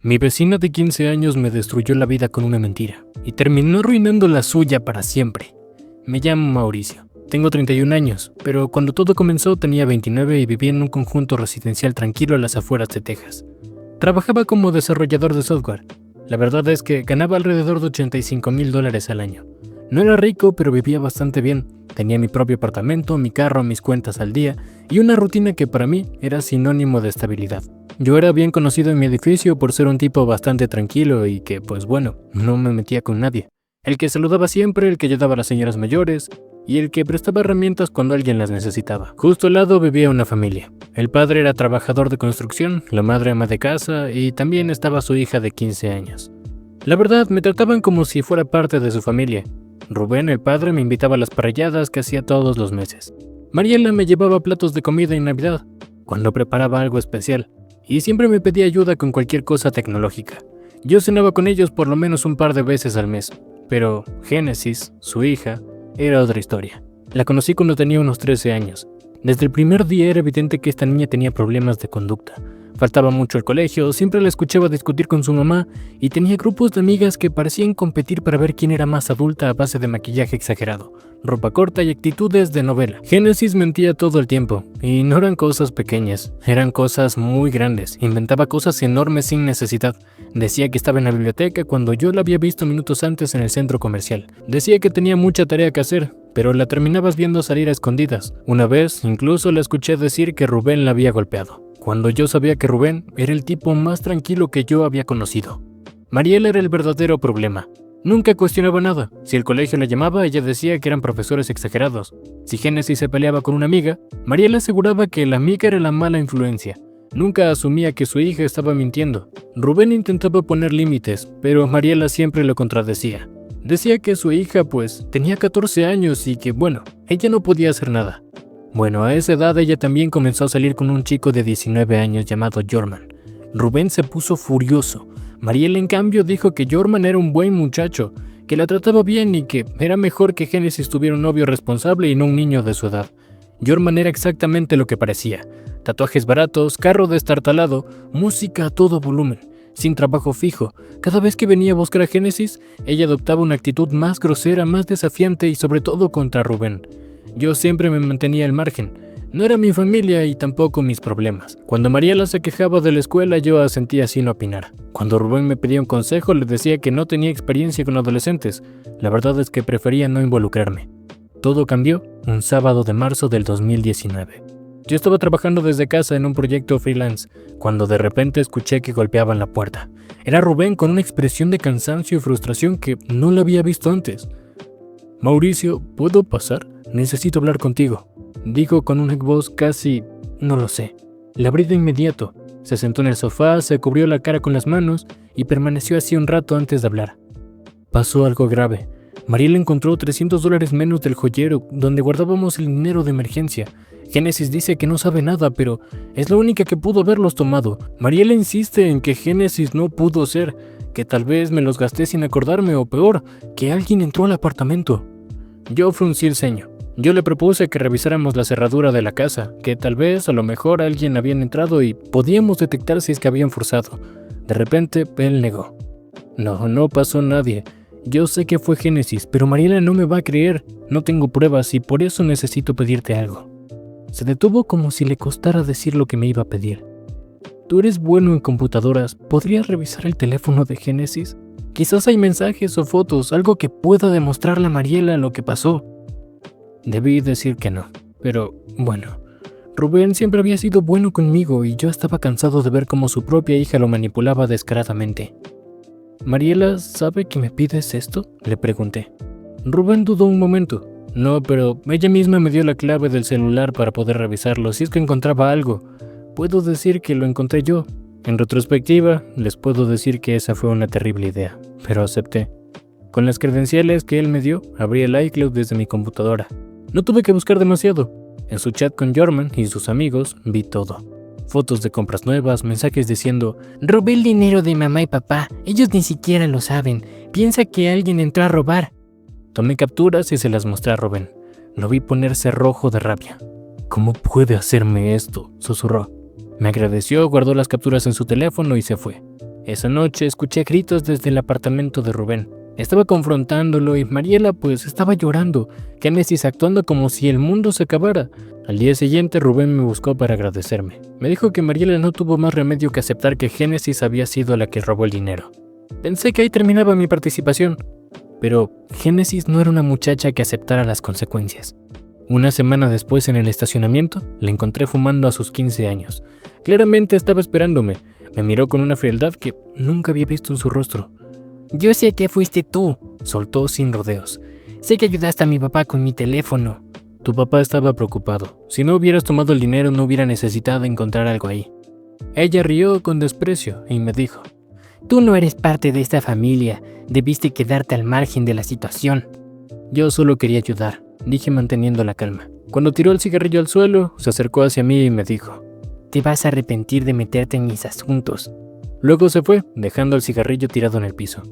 Mi vecina de 15 años me destruyó la vida con una mentira y terminó arruinando la suya para siempre. Me llamo Mauricio. Tengo 31 años, pero cuando todo comenzó tenía 29 y vivía en un conjunto residencial tranquilo a las afueras de Texas. Trabajaba como desarrollador de software. La verdad es que ganaba alrededor de $85,000 al año. No era rico, pero vivía bastante bien. Tenía mi propio apartamento, mi carro, mis cuentas al día y una rutina que para mí era sinónimo de estabilidad. Yo era bien conocido en mi edificio por ser un tipo bastante tranquilo y que, pues bueno, no me metía con nadie. El que saludaba siempre, el que ayudaba a las señoras mayores y el que prestaba herramientas cuando alguien las necesitaba. Justo al lado vivía una familia. El padre era trabajador de construcción, la madre ama de casa y también estaba su hija de 15 años. La verdad, me trataban como si fuera parte de su familia. Rubén, el padre, me invitaba a las parrilladas que hacía todos los meses. Mariela me llevaba platos de comida en Navidad, cuando preparaba algo especial, y siempre me pedía ayuda con cualquier cosa tecnológica. Yo cenaba con ellos por lo menos un par de veces al mes, pero Génesis, su hija, era otra historia. La conocí cuando tenía unos 13 años. Desde el primer día era evidente que esta niña tenía problemas de conducta. Faltaba mucho al colegio, siempre la escuchaba discutir con su mamá y tenía grupos de amigas que parecían competir para ver quién era más adulta a base de maquillaje exagerado, ropa corta y actitudes de novela. Génesis mentía todo el tiempo, y no eran cosas pequeñas, eran cosas muy grandes. Inventaba cosas enormes sin necesidad. Decía que estaba en la biblioteca cuando yo la había visto minutos antes en el centro comercial. Decía que tenía mucha tarea que hacer, pero la terminabas viendo salir a escondidas. Una vez, incluso la escuché decir que Rubén la había golpeado, cuando yo sabía que Rubén era el tipo más tranquilo que yo había conocido. Mariela era el verdadero problema. Nunca cuestionaba nada. Si el colegio la llamaba, ella decía que eran profesores exagerados. Si Génesis se peleaba con una amiga, Mariela aseguraba que la amiga era la mala influencia. Nunca asumía que su hija estaba mintiendo. Rubén intentaba poner límites, pero Mariela siempre lo contradecía. Decía que su hija, pues, tenía 14 años y que, bueno, ella no podía hacer nada. Bueno, a esa edad ella también comenzó a salir con un chico de 19 años llamado Jorman. Rubén se puso furioso. Mariela, en cambio, dijo que Jorman era un buen muchacho, que la trataba bien y que era mejor que Génesis tuviera un novio responsable y no un niño de su edad. Jorman era exactamente lo que parecía. Tatuajes baratos, carro destartalado, música a todo volumen, sin trabajo fijo. Cada vez que venía a buscar a Génesis, ella adoptaba una actitud más grosera, más desafiante y sobre todo contra Rubén. Yo siempre me mantenía al margen. No era mi familia y tampoco mis problemas. Cuando Mariela se quejaba de la escuela, yo asentía sin opinar. Cuando Rubén me pedía un consejo, le decía que no tenía experiencia con adolescentes. La verdad es que prefería no involucrarme. Todo cambió un sábado de marzo del 2019. Yo estaba trabajando desde casa en un proyecto freelance, cuando de repente escuché que golpeaban la puerta. Era Rubén con una expresión de cansancio y frustración que no la había visto antes. «Mauricio, ¿puedo pasar? Necesito hablar contigo», dijo con una voz casi... no lo sé. Le abrí de inmediato. Se sentó en el sofá, se cubrió la cara con las manos y permaneció así un rato antes de hablar. Pasó algo grave. Mariela encontró $300 menos del joyero donde guardábamos el dinero de emergencia. Génesis dice que no sabe nada, pero es la única que pudo haberlos tomado. Mariela insiste en que Génesis no pudo ser, que tal vez me los gasté sin acordarme o peor, que alguien entró al apartamento. Yo fruncí el ceño. Yo le propuse que revisáramos la cerradura de la casa, que tal vez a lo mejor alguien había entrado y podíamos detectar si es que habían forzado. De repente, él negó. No pasó nadie. Yo sé que fue Génesis, pero Mariela no me va a creer. No tengo pruebas y por eso necesito pedirte algo. Se detuvo como si le costara decir lo que me iba a pedir. Tú eres bueno en computadoras, ¿podrías revisar el teléfono de Génesis? Quizás hay mensajes o fotos, algo que pueda demostrarle a Mariela lo que pasó. Debí decir que no, pero bueno, Rubén siempre había sido bueno conmigo y yo estaba cansado de ver cómo su propia hija lo manipulaba descaradamente. «¿Mariela sabe que me pides esto?», le pregunté. Rubén dudó un momento. «No, pero ella misma me dio la clave del celular para poder revisarlo si es que encontraba algo. Puedo decir que lo encontré yo. En retrospectiva, les puedo decir que esa fue una terrible idea, pero acepté. Con las credenciales que él me dio, abrí el iCloud desde mi computadora. No tuve que buscar demasiado. En su chat con Jorman y sus amigos vi todo. Fotos de compras nuevas, mensajes diciendo «Robé el dinero de mamá y papá, ellos ni siquiera lo saben, piensa que alguien entró a robar». Tomé capturas y se las mostré a Rubén. Lo vi ponerse rojo de rabia. «¿Cómo puede hacerme esto?», susurró. Me agradeció, guardó las capturas en su teléfono y se fue. Esa noche escuché gritos desde el apartamento de Rubén. Estaba confrontándolo y Mariela pues estaba llorando, Génesis actuando como si el mundo se acabara. Al día siguiente Rubén me buscó para agradecerme. Me dijo que Mariela no tuvo más remedio que aceptar que Génesis había sido la que robó el dinero. Pensé que ahí terminaba mi participación, pero Génesis no era una muchacha que aceptara las consecuencias. Una semana después en el estacionamiento, la encontré fumando a sus 15 años. Claramente estaba esperándome. Me miró con una frialdad que nunca había visto en su rostro. «Yo sé que fuiste tú», soltó sin rodeos. «Sé que ayudaste a mi papá con mi teléfono». «Tu papá estaba preocupado. Si no hubieras tomado el dinero no hubiera necesitado encontrar algo ahí». Ella rió con desprecio y me dijo: «Tú no eres parte de esta familia. Debiste quedarte al margen de la situación». «Yo solo quería ayudar», dije manteniendo la calma. Cuando tiró el cigarrillo al suelo, se acercó hacia mí y me dijo: «Te vas a arrepentir de meterte en mis asuntos». Luego se fue, dejando el cigarrillo tirado en el piso.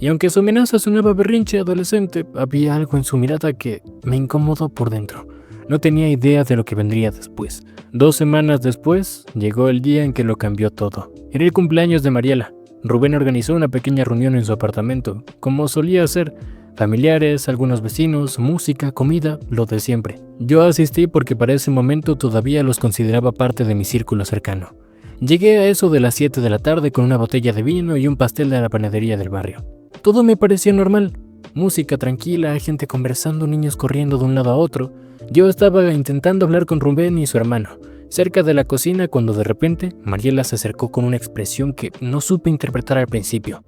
Y aunque su amenaza sonaba berrinche adolescente, había algo en su mirada que me incomodó por dentro. No tenía idea de lo que vendría después. 2 semanas después, llegó el día en que lo cambió todo. Era el cumpleaños de Mariela. Rubén organizó una pequeña reunión en su apartamento, como solía hacer. Familiares, algunos vecinos, música, comida, lo de siempre. Yo asistí porque para ese momento todavía los consideraba parte de mi círculo cercano. Llegué a eso de las 7 de la tarde con una botella de vino y un pastel de la panadería del barrio. Todo me parecía normal. Música tranquila, gente conversando, niños corriendo de un lado a otro. Yo estaba intentando hablar con Rubén y su hermano, cerca de la cocina, cuando de repente Mariela se acercó con una expresión que no supe interpretar al principio.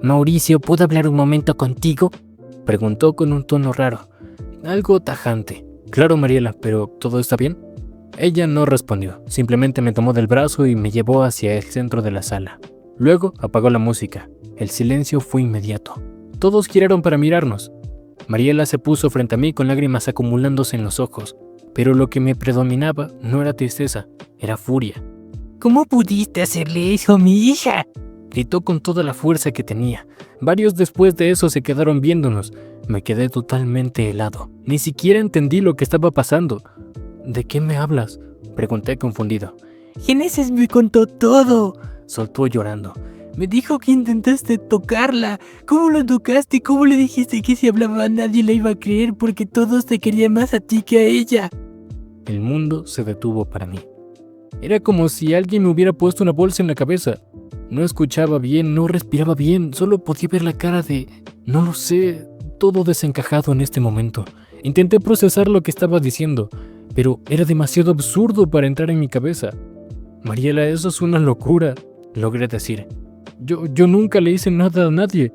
«Mauricio, ¿puedo hablar un momento contigo?», preguntó con un tono raro, algo tajante. «Claro, Mariela, pero ¿todo está bien?». Ella no respondió, simplemente me tomó del brazo y me llevó hacia el centro de la sala. Luego apagó la música. El silencio fue inmediato. Todos giraron para mirarnos. Mariela se puso frente a mí con lágrimas acumulándose en los ojos, pero lo que me predominaba no era tristeza, era furia. «¿Cómo pudiste hacerle eso a mi hija?», gritó con toda la fuerza que tenía. Varios después de eso se quedaron viéndonos. Me quedé totalmente helado. Ni siquiera entendí lo que estaba pasando. «¿De qué me hablas?», pregunté confundido. «Génesis me contó todo», soltó llorando. «Me dijo que intentaste tocarla. ¿Cómo la tocaste? ¿Cómo le dijiste que si hablaba nadie la iba a creer porque todos te querían más a ti que a ella?». El mundo se detuvo para mí. Era como si alguien me hubiera puesto una bolsa en la cabeza. No escuchaba bien, no respiraba bien, solo podía ver la cara de... no lo sé, todo desencajado en este momento. Intenté procesar lo que estaba diciendo, pero era demasiado absurdo para entrar en mi cabeza. «Mariela, eso es una locura», logré decir. Yo nunca le hice nada a nadie».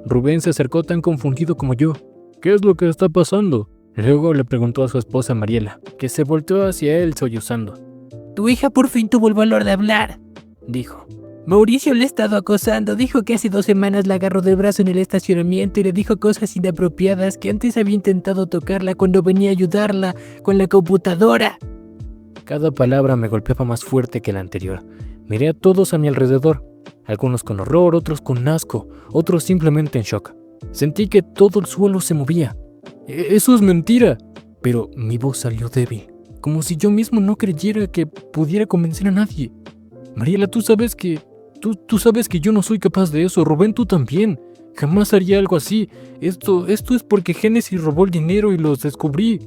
Rubén se acercó tan confundido como yo. «¿Qué es lo que está pasando?». Luego le preguntó a su esposa Mariela, que se volteó hacia él sollozando. «Tu hija por fin tuvo el valor de hablar», dijo. «Mauricio le ha estado acosando, dijo que hace 2 semanas la agarró del brazo en el estacionamiento y le dijo cosas inapropiadas, que antes había intentado tocarla cuando venía a ayudarla con la computadora». Cada palabra me golpeaba más fuerte que la anterior. Miré a todos a mi alrededor, algunos con horror, otros con asco, otros simplemente en shock. Sentí que todo el suelo se movía. «Eso es mentira», pero mi voz salió débil, como si yo mismo no creyera que pudiera convencer a nadie. «Mariela, tú sabes que yo no soy capaz de eso. Rubén, tú también. Jamás haría algo así. Esto es porque Génesis robó el dinero y los descubrí».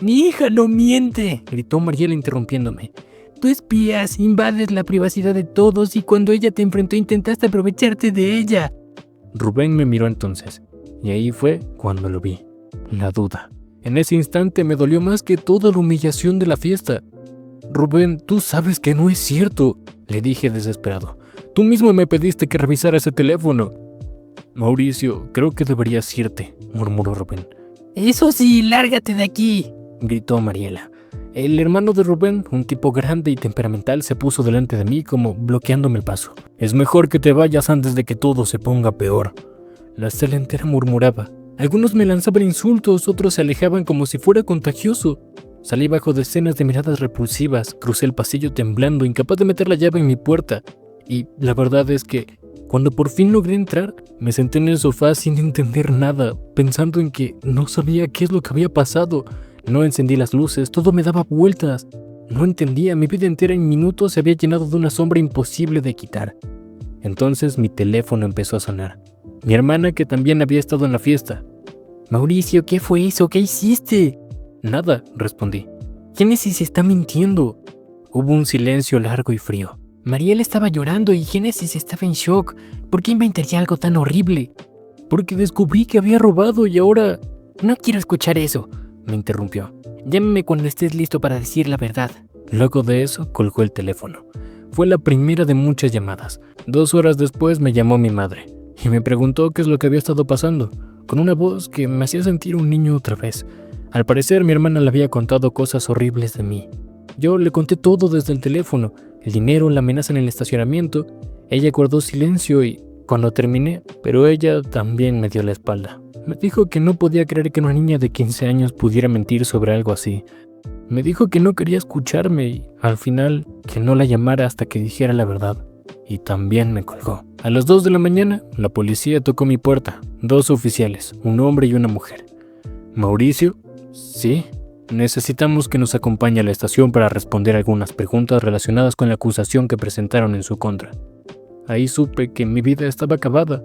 «Mi hija no miente», gritó Mariela interrumpiéndome. «Tú espías, invades la privacidad de todos y cuando ella te enfrentó intentaste aprovecharte de ella». Rubén me miró entonces, y ahí fue cuando lo vi. La duda. En ese instante me dolió más que toda la humillación de la fiesta. «Rubén, tú sabes que no es cierto», le dije desesperado. «Tú mismo me pediste que revisara ese teléfono». «Mauricio, creo que deberías irte», murmuró Rubén. «Eso sí, lárgate de aquí», gritó Mariela. El hermano de Rubén, un tipo grande y temperamental, se puso delante de mí como bloqueándome el paso. «Es mejor que te vayas antes de que todo se ponga peor». La sala entera murmuraba. Algunos me lanzaban insultos, otros se alejaban como si fuera contagioso. Salí bajo decenas de miradas repulsivas, crucé el pasillo temblando, incapaz de meter la llave en mi puerta. Y la verdad es que, cuando por fin logré entrar, me senté en el sofá sin entender nada, pensando en que no sabía qué es lo que había pasado. No encendí las luces, todo me daba vueltas. No entendía, mi vida entera en minutos se había llenado de una sombra imposible de quitar. Entonces mi teléfono empezó a sonar. Mi hermana, que también había estado en la fiesta. «Mauricio, ¿qué fue eso? ¿Qué hiciste?» «Nada», respondí. «Génesis está mintiendo». Hubo un silencio largo y frío. Mariel estaba llorando y Génesis estaba en shock. ¿Por qué inventaría algo tan horrible? Porque descubrí que había robado y ahora... «No quiero escuchar eso», me interrumpió. «Llámame cuando estés listo para decir la verdad». Luego de eso, colgó el teléfono. Fue la primera de muchas llamadas. 2 horas después me llamó mi madre y me preguntó qué es lo que había estado pasando, con una voz que me hacía sentir un niño otra vez. Al parecer mi hermana le había contado cosas horribles de mí. Yo le conté todo desde el teléfono, el dinero, la amenaza en el estacionamiento. Ella guardó silencio y cuando terminé, pero ella también me dio la espalda. Me dijo que no podía creer que una niña de 15 años pudiera mentir sobre algo así. Me dijo que no quería escucharme y, al final, que no la llamara hasta que dijera la verdad. Y también me colgó. A las 2 de la mañana, la policía tocó mi puerta. 2 oficiales, un hombre y una mujer. «¿Mauricio?» «Sí. Necesitamos que nos acompañe a la estación para responder algunas preguntas relacionadas con la acusación que presentaron en su contra». Ahí supe que mi vida estaba acabada.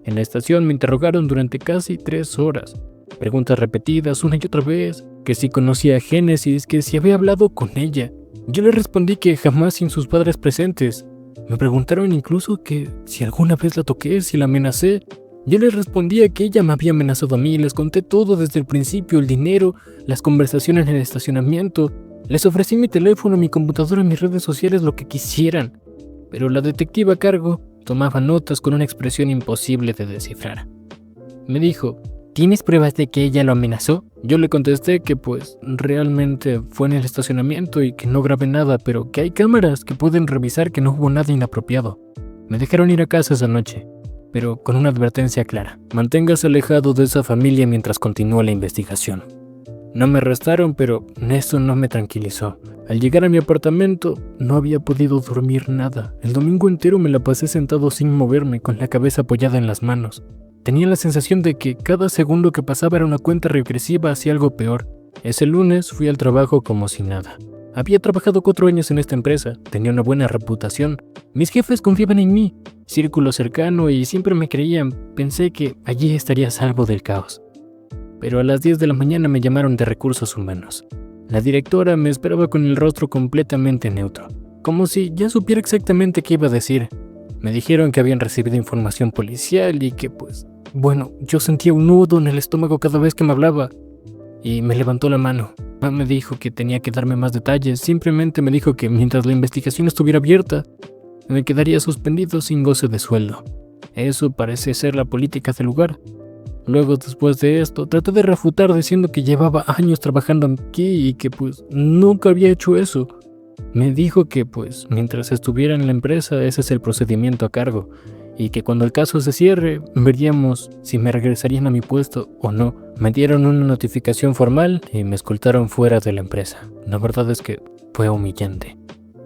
En la estación me interrogaron durante casi 3 horas. Preguntas repetidas una y otra vez, que si conocía a Génesis, que si había hablado con ella. Yo le respondí que jamás sin sus padres presentes. Me preguntaron incluso que si alguna vez la toqué, si la amenacé. Yo les respondía que ella me había amenazado a mí, les conté todo desde el principio, el dinero, las conversaciones en el estacionamiento. Les ofrecí mi teléfono, mi computadora, mis redes sociales, lo que quisieran. Pero la detective a cargo tomaba notas con una expresión imposible de descifrar. Me dijo: ¿tienes pruebas de que ella lo amenazó? Yo le contesté que pues realmente fue en el estacionamiento y que no grabé nada, pero que hay cámaras que pueden revisar que no hubo nada inapropiado. Me dejaron ir a casa esa noche, pero con una advertencia clara: manténgase alejado de esa familia mientras continúa la investigación. No me arrestaron, pero eso no me tranquilizó. Al llegar a mi apartamento, no había podido dormir nada. El domingo entero me la pasé sentado sin moverme, con la cabeza apoyada en las manos. Tenía la sensación de que cada segundo que pasaba era una cuenta regresiva hacia algo peor. Ese lunes fui al trabajo como si nada. Había trabajado 4 años en esta empresa, tenía una buena reputación. Mis jefes confiaban en mí, círculo cercano, y siempre me creían. Pensé que allí estaría a salvo del caos. Pero a las 10 de la mañana me llamaron de Recursos Humanos. La directora me esperaba con el rostro completamente neutro, como si ya supiera exactamente qué iba a decir. Me dijeron que habían recibido información policial y que bueno, yo sentía un nudo en el estómago cada vez que me hablaba. Y me levantó la mano. No me dijo que tenía que darme más detalles, simplemente me dijo que mientras la investigación estuviera abierta, me quedaría suspendido sin goce de sueldo. Eso parece ser la política del lugar. Luego, después de esto, traté de refutar diciendo que llevaba años trabajando aquí y que nunca había hecho eso. Me dijo que mientras estuviera en la empresa ese es el procedimiento a cargo y que cuando el caso se cierre veríamos si me regresarían a mi puesto o no. Me dieron una notificación formal y me escoltaron fuera de la empresa. La verdad es que fue humillante.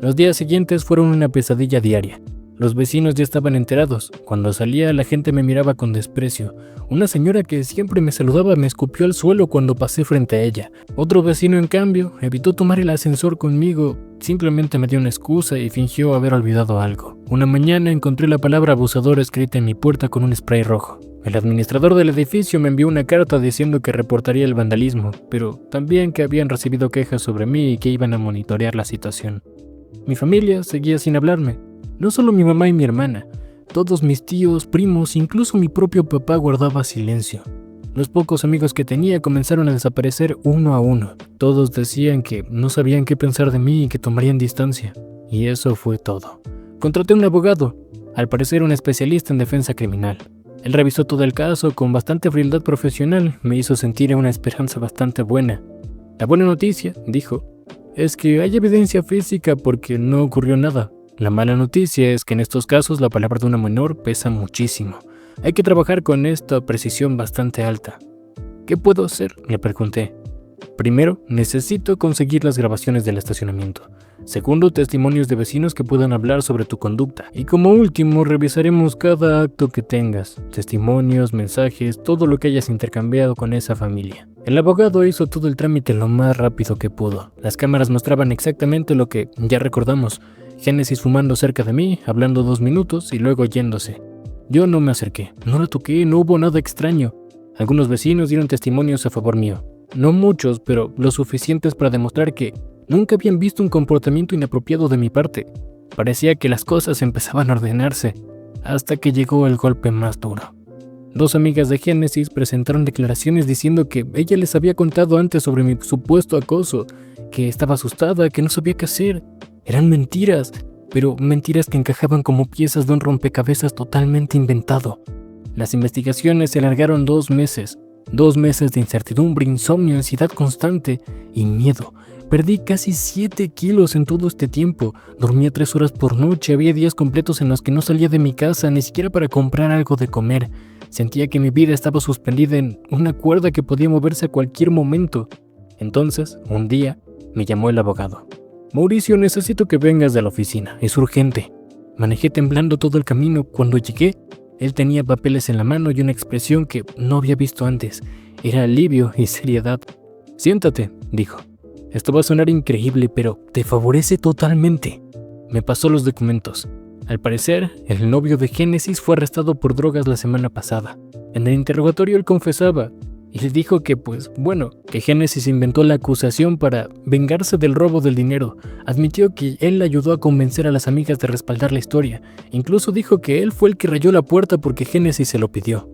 Los días siguientes fueron una pesadilla diaria. Los vecinos ya estaban enterados. Cuando salía, la gente me miraba con desprecio. Una señora que siempre me saludaba me escupió al suelo cuando pasé frente a ella. Otro vecino, en cambio, evitó tomar el ascensor conmigo. Simplemente me dio una excusa y fingió haber olvidado algo. Una mañana encontré la palabra abusador escrita en mi puerta con un spray rojo. El administrador del edificio me envió una carta diciendo que reportaría el vandalismo, pero también que habían recibido quejas sobre mí y que iban a monitorear la situación. Mi familia seguía sin hablarme. No solo mi mamá y mi hermana, todos mis tíos, primos, incluso mi propio papá guardaba silencio. Los pocos amigos que tenía comenzaron a desaparecer uno a uno. Todos decían que no sabían qué pensar de mí y que tomarían distancia. Y eso fue todo. Contraté a un abogado, al parecer un especialista en defensa criminal. Él revisó todo el caso con bastante frialdad profesional, me hizo sentir una esperanza bastante buena. La buena noticia, dijo, es que hay evidencia física porque no ocurrió nada. La mala noticia es que en estos casos la palabra de una menor pesa muchísimo. Hay que trabajar con esta precisión bastante alta. ¿Qué puedo hacer?, le pregunté. Primero, necesito conseguir las grabaciones del estacionamiento. Segundo, testimonios de vecinos que puedan hablar sobre tu conducta. Y como último, revisaremos cada acto que tengas. Testimonios, mensajes, todo lo que hayas intercambiado con esa familia. El abogado hizo todo el trámite lo más rápido que pudo. Las cámaras mostraban exactamente lo que ya recordamos. Génesis fumando cerca de mí, hablando 2 minutos y luego yéndose. Yo no me acerqué, no la toqué, no hubo nada extraño. Algunos vecinos dieron testimonios a favor mío. No muchos, pero lo suficientes para demostrar que nunca habían visto un comportamiento inapropiado de mi parte. Parecía que las cosas empezaban a ordenarse, hasta que llegó el golpe más duro. 2 amigas de Génesis presentaron declaraciones diciendo que ella les había contado antes sobre mi supuesto acoso, que estaba asustada, que no sabía qué hacer. Eran mentiras, pero mentiras que encajaban como piezas de un rompecabezas totalmente inventado. Las investigaciones se alargaron 2 meses. 2 meses de incertidumbre, insomnio, ansiedad constante y miedo. Perdí casi 7 kilos en todo este tiempo. Dormía 3 horas por noche. Había días completos en los que no salía de mi casa, ni siquiera para comprar algo de comer. Sentía que mi vida estaba suspendida en una cuerda que podía moverse a cualquier momento. Entonces, un día, me llamó el abogado. Mauricio, necesito que vengas de la oficina. Es urgente. Manejé temblando todo el camino. Cuando llegué, él tenía papeles en la mano y una expresión que no había visto antes. Era alivio y seriedad. Siéntate, dijo. Esto va a sonar increíble, pero te favorece totalmente. Me pasó los documentos. Al parecer, el novio de Génesis fue arrestado por drogas la semana pasada. En el interrogatorio él confesaba y le dijo que, que Génesis inventó la acusación para vengarse del robo del dinero. Admitió que él ayudó a convencer a las amigas de respaldar la historia. Incluso dijo que él fue el que rayó la puerta porque Génesis se lo pidió.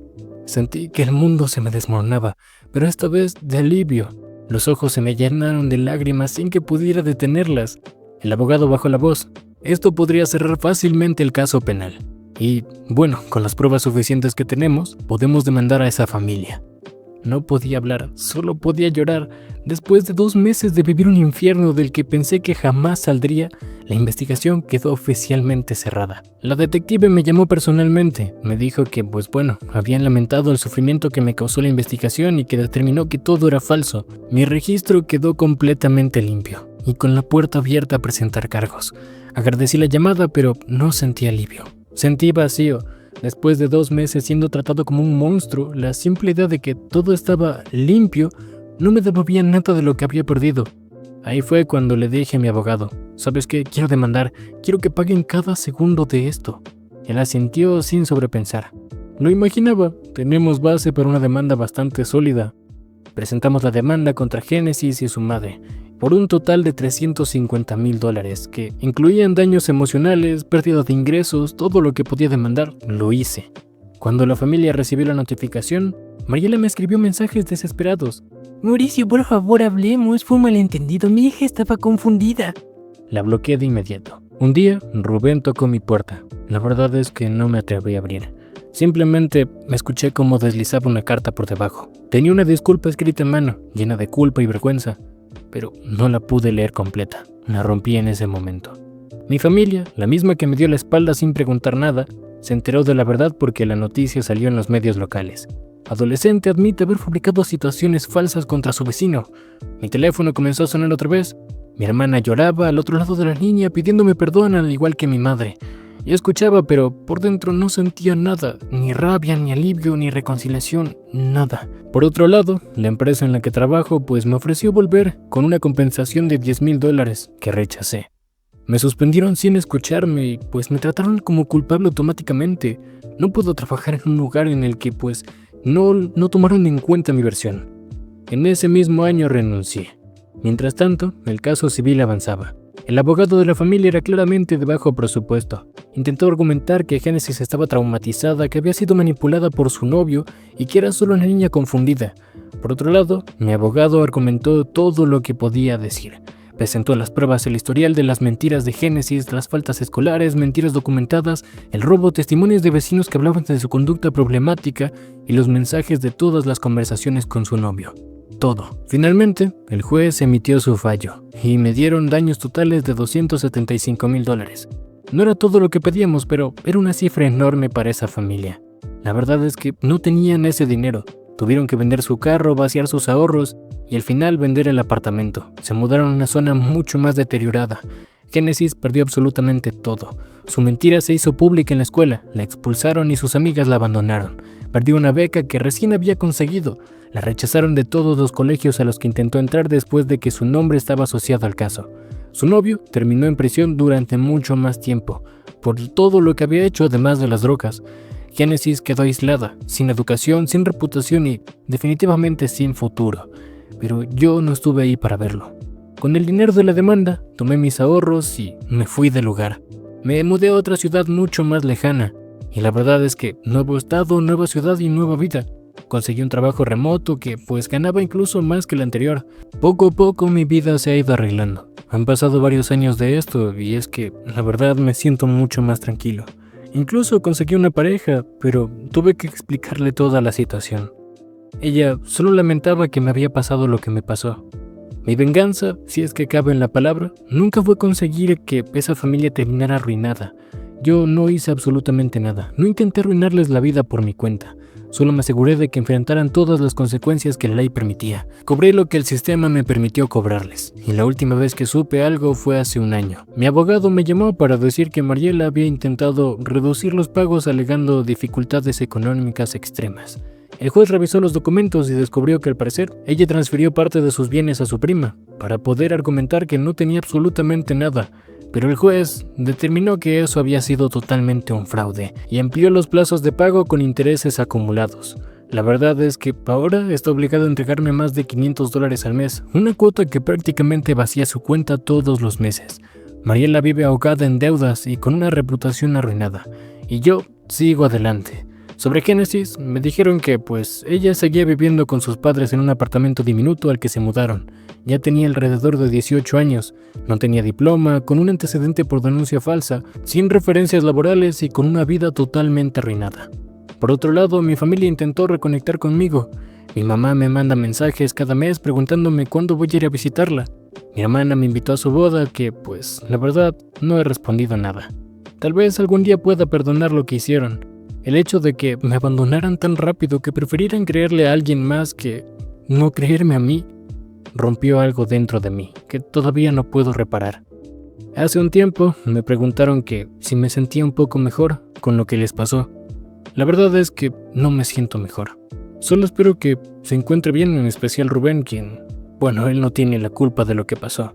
Sentí que el mundo se me desmoronaba, pero esta vez de alivio. Los ojos se me llenaron de lágrimas sin que pudiera detenerlas. El abogado bajó la voz. Esto podría cerrar fácilmente el caso penal. Y, con las pruebas suficientes que tenemos, podemos demandar a esa familia. No podía hablar, solo podía llorar. Después de 2 meses de vivir un infierno del que pensé que jamás saldría, la investigación quedó oficialmente cerrada. La detective me llamó personalmente. Me dijo que, habían lamentado el sufrimiento que me causó la investigación y que determinó que todo era falso. Mi registro quedó completamente limpio y con la puerta abierta a presentar cargos. Agradecí la llamada, pero no sentí alivio. Sentí vacío. Después de 2 meses siendo tratado como un monstruo, la simple idea de que todo estaba limpio no me devolvía nada de lo que había perdido. Ahí fue cuando le dije a mi abogado, ¿sabes qué? Quiero demandar, quiero que paguen cada segundo de esto. Él asintió sin sobrepensar. Lo imaginaba, tenemos base para una demanda bastante sólida. Presentamos la demanda contra Génesis y su madre, por un total de $350,000, que incluían daños emocionales, pérdida de ingresos, todo lo que podía demandar, lo hice. Cuando la familia recibió la notificación, Mariela me escribió mensajes desesperados. Mauricio, por favor, hablemos, fue un malentendido, mi hija estaba confundida. La bloqueé de inmediato. Un día, Rubén tocó mi puerta. La verdad es que no me atreví a abrir. Simplemente me escuché cómo deslizaba una carta por debajo. Tenía una disculpa escrita en mano, llena de culpa y vergüenza, pero no la pude leer completa. La rompí en ese momento. Mi familia, la misma que me dio la espalda sin preguntar nada, se enteró de la verdad porque la noticia salió en los medios locales. Adolescente admite haber fabricado situaciones falsas contra su vecino. Mi teléfono comenzó a sonar otra vez. Mi hermana lloraba al otro lado de la línea pidiéndome perdón al igual que mi madre. Yo escuchaba, pero por dentro no sentía nada, ni rabia, ni alivio, ni reconciliación, nada. Por otro lado, la empresa en la que trabajo me ofreció volver con una compensación de $10,000 que rechacé. Me suspendieron sin escucharme y me trataron como culpable automáticamente. No puedo trabajar en un lugar en el que no tomaron en cuenta mi versión. En ese mismo año renuncié. Mientras tanto, el caso civil avanzaba. El abogado de la familia era claramente de bajo presupuesto. Intentó argumentar que Génesis estaba traumatizada, que había sido manipulada por su novio y que era solo una niña confundida. Por otro lado, mi abogado argumentó todo lo que podía decir. Presentó las pruebas, el historial de las mentiras de Génesis, las faltas escolares, mentiras documentadas, el robo, testimonios de vecinos que hablaban de su conducta problemática y los mensajes de todas las conversaciones con su novio. Todo. Finalmente, el juez emitió su fallo y me dieron daños totales de $275,000. No era todo lo que pedíamos, pero era una cifra enorme para esa familia. La verdad es que no tenían ese dinero. Tuvieron que vender su carro, vaciar sus ahorros y al final vender el apartamento. Se mudaron a una zona mucho más deteriorada. Génesis perdió absolutamente todo. Su mentira se hizo pública en la escuela, la expulsaron y sus amigas la abandonaron. Perdió una beca que recién había conseguido. La rechazaron de todos los colegios a los que intentó entrar después de que su nombre estaba asociado al caso. Su novio terminó en prisión durante mucho más tiempo, por todo lo que había hecho además de las drogas. Génesis quedó aislada, sin educación, sin reputación y definitivamente sin futuro. Pero yo no estuve ahí para verlo. Con el dinero de la demanda, tomé mis ahorros y me fui del lugar. Me mudé a otra ciudad mucho más lejana. Y la verdad es que nuevo estado, nueva ciudad y nueva vida. Conseguí un trabajo remoto que pues ganaba incluso más que el anterior. Poco a poco mi vida se ha ido arreglando. Han pasado varios años de esto y es que la verdad me siento mucho más tranquilo. Incluso conseguí una pareja, pero tuve que explicarle toda la situación. Ella solo lamentaba que me había pasado lo que me pasó. Mi venganza, si es que cabe en la palabra, nunca fue conseguir que esa familia terminara arruinada. Yo no hice absolutamente nada, no intenté arruinarles la vida por mi cuenta. Solo me aseguré de que enfrentaran todas las consecuencias que la ley permitía. Cobré lo que el sistema me permitió cobrarles, y la última vez que supe algo fue hace un año. Mi abogado me llamó para decir que Mariela había intentado reducir los pagos alegando dificultades económicas extremas. El juez revisó los documentos y descubrió que al parecer ella transfirió parte de sus bienes a su prima, para poder argumentar que no tenía absolutamente nada. Pero el juez determinó que eso había sido totalmente un fraude y amplió los plazos de pago con intereses acumulados. La verdad es que ahora está obligado a entregarme más de $500 al mes, una cuota que prácticamente vacía su cuenta todos los meses. Mariela vive ahogada en deudas y con una reputación arruinada, y yo sigo adelante. Sobre Génesis, me dijeron que pues ella seguía viviendo con sus padres en un apartamento diminuto al que se mudaron. Ya tenía alrededor de 18 años, no tenía diploma, con un antecedente por denuncia falsa, sin referencias laborales y con una vida totalmente arruinada. Por otro lado, mi familia intentó reconectar conmigo. Mi mamá me manda mensajes cada mes preguntándome cuándo voy a ir a visitarla. Mi hermana me invitó a su boda que pues la verdad no he respondido nada. Tal vez algún día pueda perdonar lo que hicieron. El hecho de que me abandonaran tan rápido que prefirieran creerle a alguien más que no creerme a mí, rompió algo dentro de mí que todavía no puedo reparar. Hace un tiempo me preguntaron que si me sentía un poco mejor con lo que les pasó. La verdad es que no me siento mejor. Solo espero que se encuentre bien, en especial Rubén, quien, bueno, él no tiene la culpa de lo que pasó.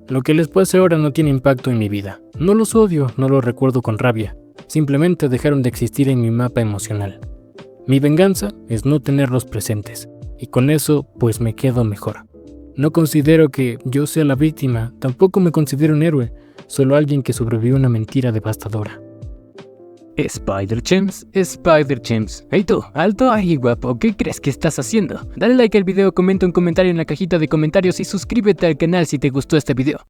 Lo que les pase ahora no tiene impacto en mi vida. No los odio, no los recuerdo con rabia. Simplemente dejaron de existir en mi mapa emocional. Mi venganza es no tenerlos presentes, y con eso pues me quedo mejor. No considero que yo sea la víctima, tampoco me considero un héroe, solo alguien que sobrevivió a una mentira devastadora. Spider-Chems. Hey tú, alto ahí guapo, ¿qué crees que estás haciendo? Dale like al video, comenta un comentario en la cajita de comentarios y suscríbete al canal si te gustó este video.